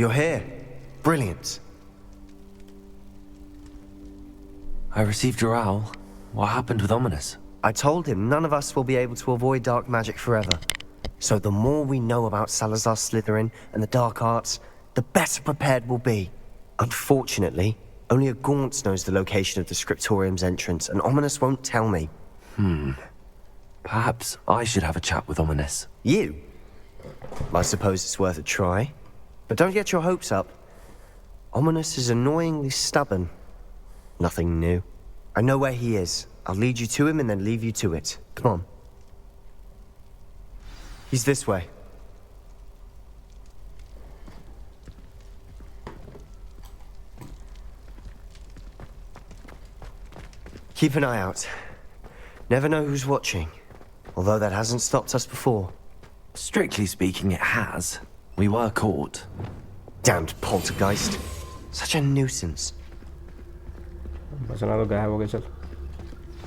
you're here. Brilliant. I received your owl. What happened with Ominous? I told him none of us will be able to avoid dark magic forever. So the more we know about Salazar Slytherin and the dark arts, the better prepared we'll be. Unfortunately, only a Gaunt knows the location of the Scriptorium's entrance, and Ominous won't tell me. Perhaps I should have a chat with Ominous. You? I suppose it's worth a try. But don't get your hopes up. Ominous is annoyingly stubborn. Nothing new. I know where he is. I'll lead you to him and then leave you to it. Come on. He's this way. Keep an eye out. Never know who's watching. Although that hasn't stopped us before. Strictly speaking, it has. We were caught. Damned poltergeist. Such a nuisance. बचना तो गायब हो गया चल.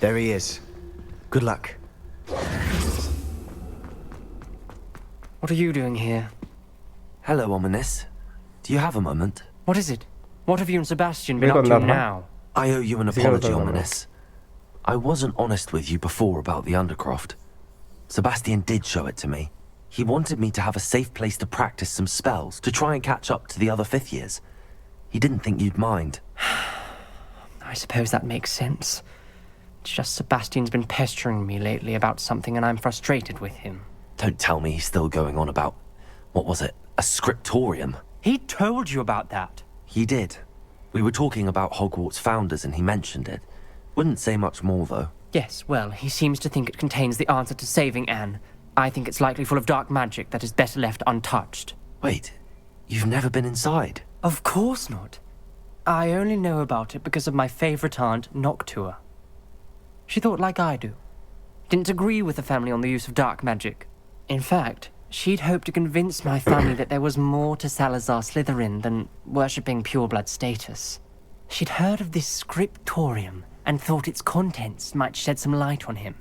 There he is. Good luck. What are you doing here? Hello, Ominous. Do you have a moment? What is it? What have you and Sebastian been Wait up on to that, now? I owe you an See you apology, later, Ominous. I wasn't honest with you before about the Undercroft. Sebastian did show it to me. He wanted me to have a safe place to practice some spells, to try and catch up to the other fifth years. He didn't think you'd mind. I suppose that makes sense. It's just Sebastian's been pestering me lately about something and I'm frustrated with him. Don't tell me he's still going on about, what was it, a scriptorium? He told you about that. He did. We were talking about Hogwarts founders and he mentioned it. Wouldn't say much more, though. Yes, well, he seems to think it contains the answer to saving Anne. I think it's likely full of dark magic that is better left untouched. Wait, you've never been inside? Of course not. I only know about it because of my favorite aunt, Noctua. She thought like I do. Didn't agree with the family on the use of dark magic. In fact, she'd hoped to convince my family that there was more to Salazar Slytherin than worshipping pureblood status. She'd heard of this scriptorium and thought its contents might shed some light on him.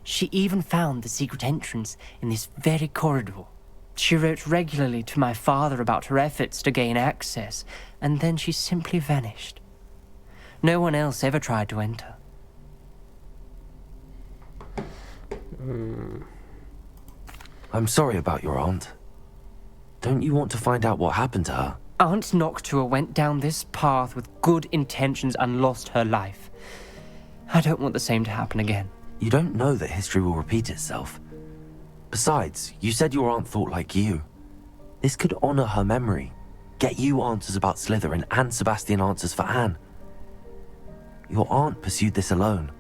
She even found the secret entrance in this very corridor. She wrote regularly to my father about her efforts to gain access, and then she simply vanished. No one else ever tried to enter. I'm sorry about your aunt. Don't you want to find out what happened to her? Aunt Noctua went down this path with good intentions and lost her life. I don't want the same to happen again. You don't know that history will repeat itself. Besides, you said your aunt thought like you. This could honor her memory, get you answers about Slytherin and Sebastian answers for Anne. Your aunt pursued this alone.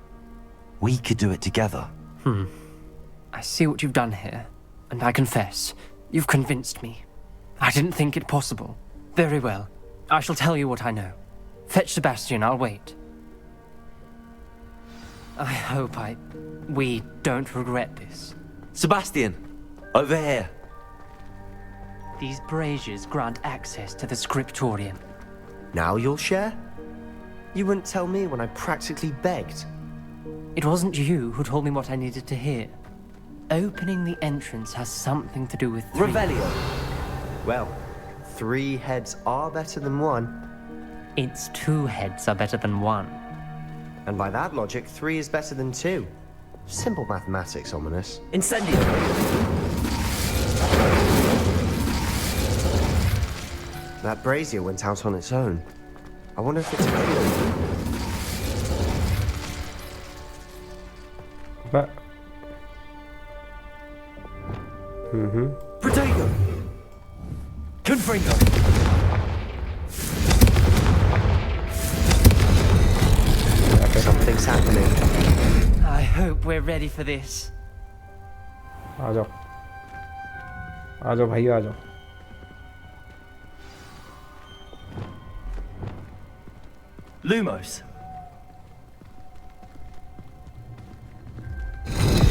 We could do it together. I see what you've done here, and I confess, you've convinced me. I didn't think it possible. Very well. I shall tell you what I know. Fetch Sebastian, I'll wait. I hope we don't regret this. Sebastian! Over here! These braziers grant access to the scriptorium. Now you'll share? You wouldn't tell me when I practically begged. It wasn't you who told me what I needed to hear. Opening the entrance has something to do with Revelio. Well, 3 heads are better than 1. It's 2 heads are better than 1. And by that logic, 3 is better than 2. Simple mathematics, Ominous. Incendio! That brazier went out on its own. I wonder if it's a clue. But Protego! Confringo! Something's happening. I hope we're ready for this. आ जाओ भाई आ जाओ. Lumos!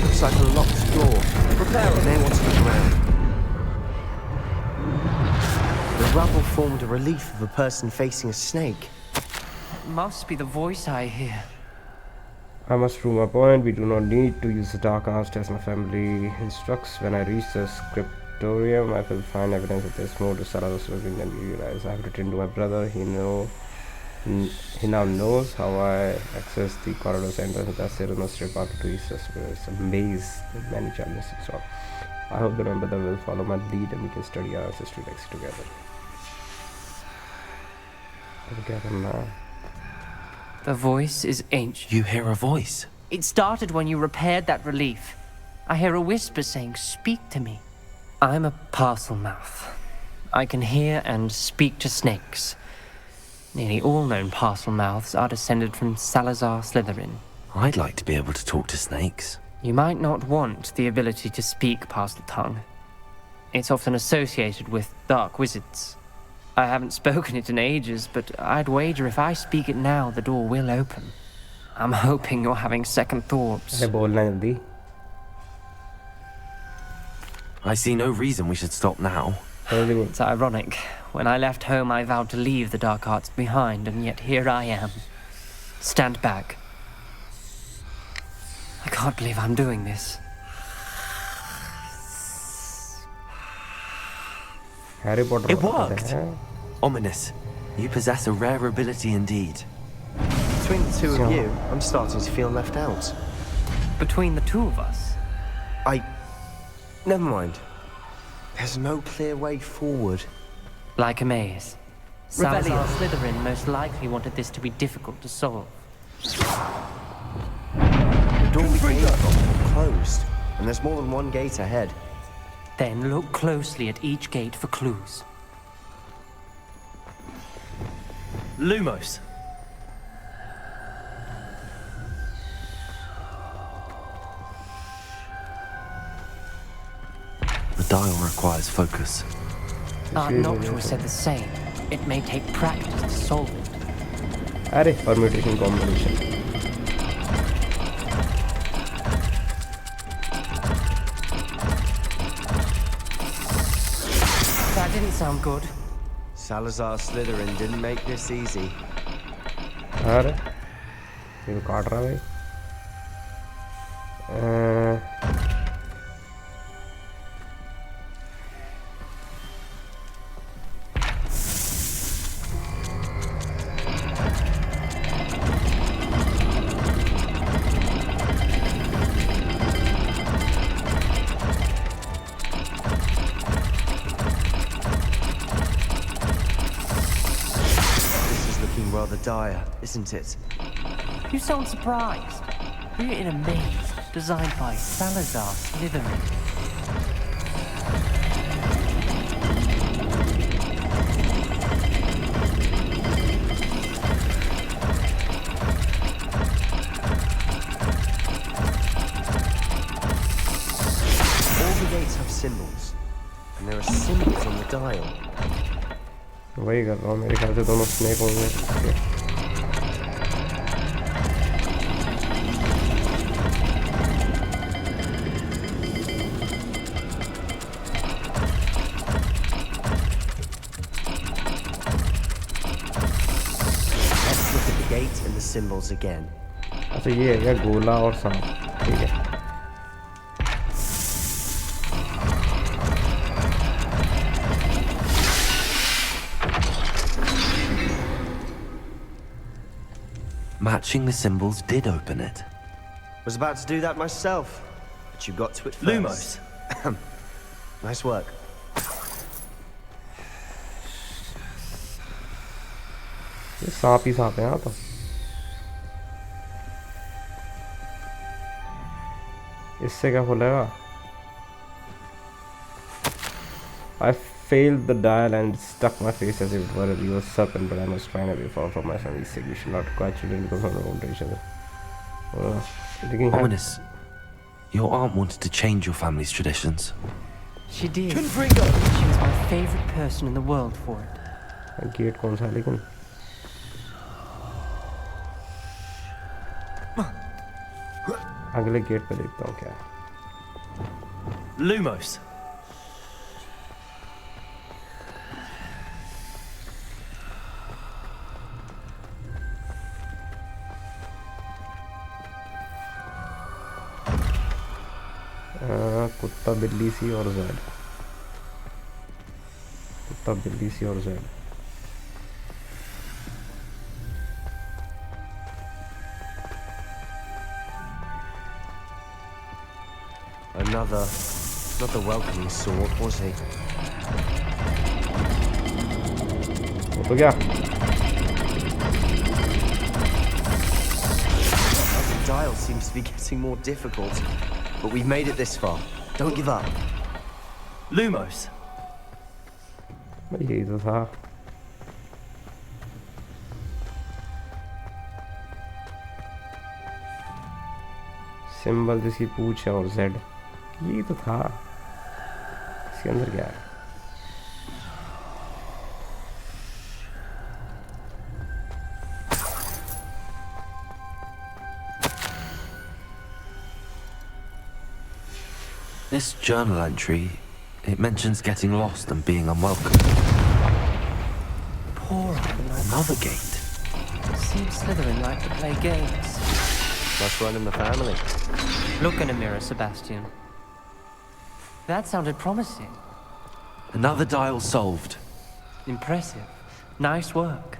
Looks like a locked door. Prepare or may want to look around. The rubble formed a relief of a person facing a snake. Must be the voice I hear. I must prove my point. We do not need to use the dark arts as my family instructs. When I reach the auditorium, I will find evidence that there's more to Salazar Slytherin than we realize. I have written to my brother. He now knows how I access the corridor's entrance. That's there is no straight path to East. It's a maze with many challenges to solve. I hope that my brother will follow my lead and we can study our ancestry legacy together. अब क्या करना है? The voice is ancient. You hear a voice. It started when you repaired that relief. I hear a whisper saying, "Speak to me." I'm a parcel mouth. I can hear and speak to snakes. Nearly all known parcel mouths are descended from Salazar Slytherin. I'd like to be able to talk to snakes. You might not want the ability to speak parcel tongue. It's often associated with dark wizards. I haven't spoken it in ages, but I'd wager if I speak it now, the door will open. I'm hoping you're having second thoughts. अरे बोलना जल्दी. I see no reason we should stop now. जल्दी बोल. It's ironic. When I left home, I vowed to leave the dark arts behind, and yet here I am. Stand back. I can't believe I'm doing this. Harry Potter. It worked. Ominous. You possess a rare ability indeed. Between the two of you, I'm starting to feel left out. Between the two of us, Never mind. There's no clear way forward. like a maze. Salazar Slytherin most likely wanted this to be difficult to solve. The door we came from is closed, and there's more than one gate ahead. Then look closely at each gate for clues. Lumos. The dial requires focus. Aunt Noctua said the same. It may take practice to solve it. अरे permutation combination. That didn't sound good. Salazar Slytherin didn't make this easy. अरे ये तो काट रहा है भाई. Rather dire, isn't it? You sound surprised. We're in a maze designed by Salazar Slytherin. All the gates have symbols, and there are symbols on the dial. वही कर रहा हूँ. मेरे ख्याल से दोनों स्नेक होंगे. Let's look at the gate and the symbols again. अच्छा ये है क्या गोला और सांप. ठीक है. Matching the symbols did open it. Was about to do that myself, but you got to it first. Lumos. Nice work. ये सांप ही सांप है यहाँ तो. इससे क्या खुलेगा? I failed the dial and stuck my face as if it were a real serpent, but I must find a way forward from my family's sake. We should not gradually become from our own tradition. Ominous. Your aunt wanted to change your family's traditions. She did. She was my favorite person in the world for it. Gate कौन सा है लेकिन? अगले gate पे देखता हूँ क्या है. Lumos. कुत्ता बिल्ली सी और ज़ेड. तब जल्दी से और Z. Another welcoming sort, was he? तो क्या? The dial seems to be getting more difficult, but we've made it this far. Don't give up. Lumos! भाई यही तो था. सिंबल जिसकी पूछ है और Z. यही तो था. इसके अंदर क्या है? This journal entry, it mentions getting lost and being unwelcome. Poor Another gate. Seems Slytherin like to play games. Must run in the family. Look in a mirror, Sebastian. That sounded promising. Another dial solved. Impressive. Nice work.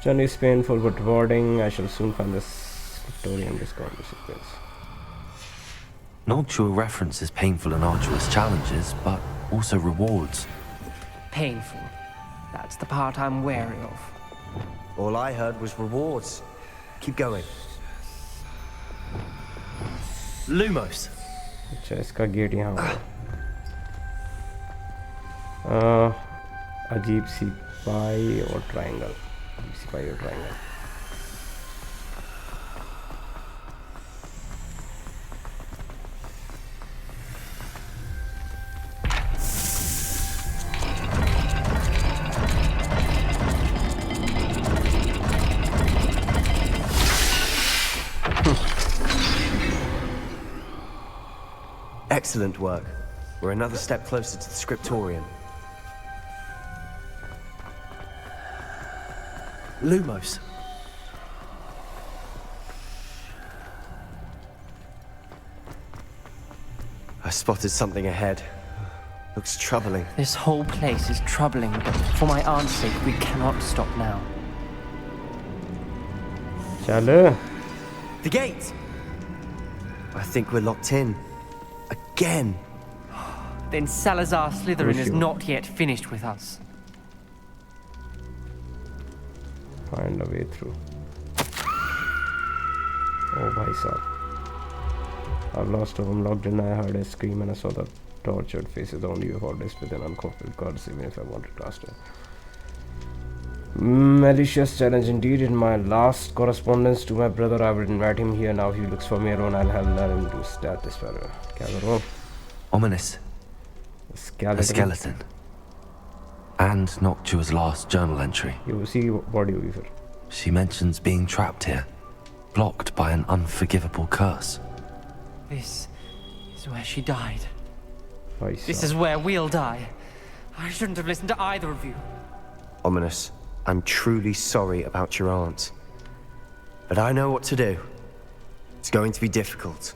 Journey is painful but rewarding. I shall soon find this Victorian discount sequence. Noctua references painful and arduous challenges, but also rewards. Painful. That's the part I'm wary of. All I heard was rewards. Keep going. Lumos! अच्छा इसका gate यहाँ होगा. अजीब सी पाई और triangle. अजीब सी पाई और triangle. Excellent work. We're another step closer to the scriptorium. Lumos! I spotted something ahead. Looks troubling. This whole place is troubling, but for my aunt's sake, we cannot stop now. चल. The gate! I think we're locked in. Again! Then Salazar Slytherin is Sure. not yet finished with us. Find a way through. Oh, bhai sahab. I've lost home, locked in. I heard a scream and I saw the tortured faces on you for this with an uncomfortable gods, even if I wanted to ask her. Malicious challenge indeed. In my last correspondence to my brother, I would invite him here. Now he looks for me alone. I'll have let him do stat this fellow. Kya karo? Ominous. A skeleton. A skeleton. And Noctua's last journal entry. You see body hogi fir. She mentions being trapped here, blocked by an unforgivable curse. This is where she died. Bhai This sahab. is where we'll die. I shouldn't have listened to either of you. Ominous, I'm truly sorry about your aunt. But I know what to do. It's going to be difficult.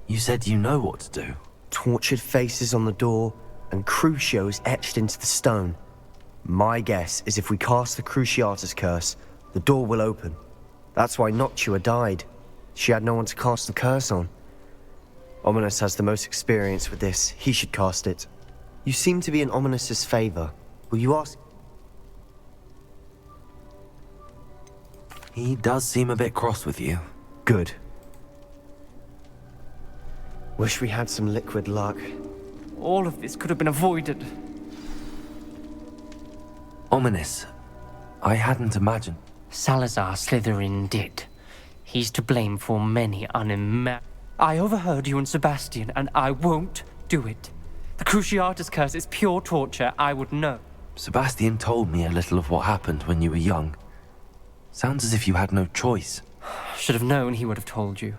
You said you know what to do. Tortured faces on the door and crucios etched into the stone. My guess is if we cast the Cruciatus curse, the door will open. That's why Noctua died. She had no one to cast the curse on. Ominous has the most experience with this. He should cast it. You seem to be in Ominous's favor. Will you ask? He does seem a bit cross with you. Good. Wish we had some liquid luck. All of this could have been avoided. Ominous. I hadn't imagined. Salazar Slytherin did. He's to blame for many I overheard you and Sebastian, and I won't do it. The Cruciatus curse is pure torture, I would know. Sebastian told me a little of what happened when you were young. Sounds as if you had no choice. Should have known he would have told you.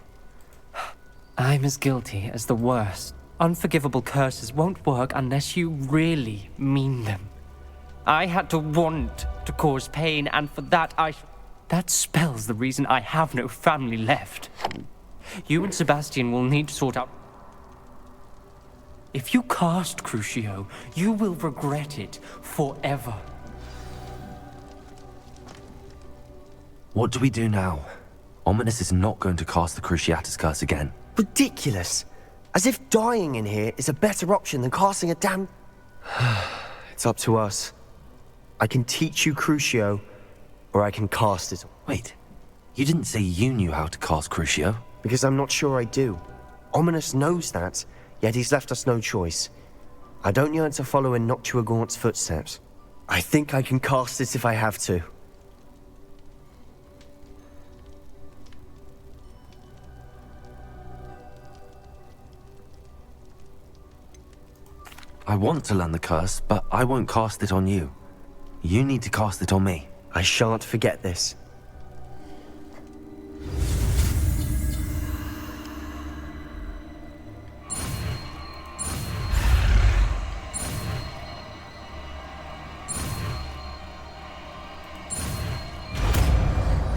I'm as guilty as the worst. Unforgivable curses won't work unless you really mean them. I had to want to cause pain, and for that That spells the reason I have no family left. You and Sebastian will need to sort out... If you cast Crucio, you will regret it forever. What do we do now? Ominous is not going to cast the Cruciatus Curse again. Ridiculous. As if dying in here is a better option than casting a damn... It's up to us. I can teach you Crucio, or I can cast it. Wait, you didn't say you knew how to cast Crucio? Because I'm not sure I do. Ominous knows that, yet he's left us no choice. I don't yearn to follow in Noctua Gaunt's footsteps. I think I can cast it if I have to. I want to learn the curse, but I won't cast it on you. You need to cast it on me. I shan't forget this.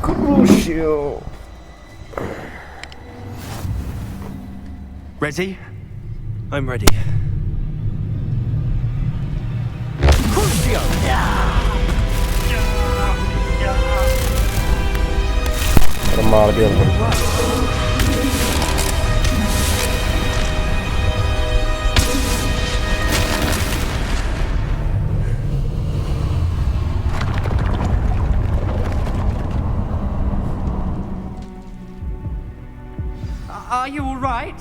Crucio. Ready? I'm ready. Pരമാവധി വന്നു. Are you all right?